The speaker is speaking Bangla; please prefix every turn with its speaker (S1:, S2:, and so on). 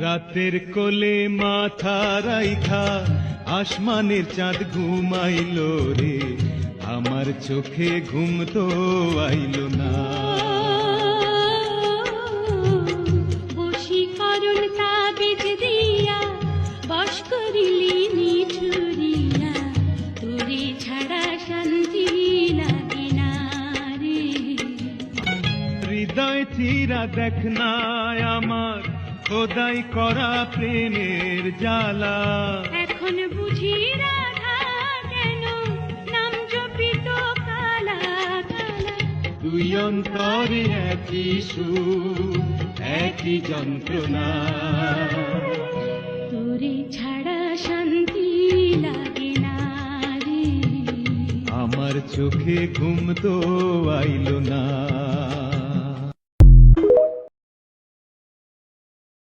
S1: রাতের কোলে মাথা রাইখা আসমানের চাঁদ ঘুমাইল রে, আমার চোখে ঘুম তো আইল না।
S2: বশীকরণ তাবিজ দিয়া বশ করিলি নিঠুরিয়া, তোরে ছাড়া শান্তি লাগে না রে।
S1: হৃদয় চিরা দেখ না আমার খোদাই করা প্রেমের জ্বালা,
S2: এখন বুঝি রাধা কেন নাম জপিত কালা কালা।
S1: দুই অন্তরে একই সুর একই যন্ত্রণা,
S2: তোরে ছাড়া শান্তি লাগে না রে।
S1: আমার চোখে ঘুম তো আইল না।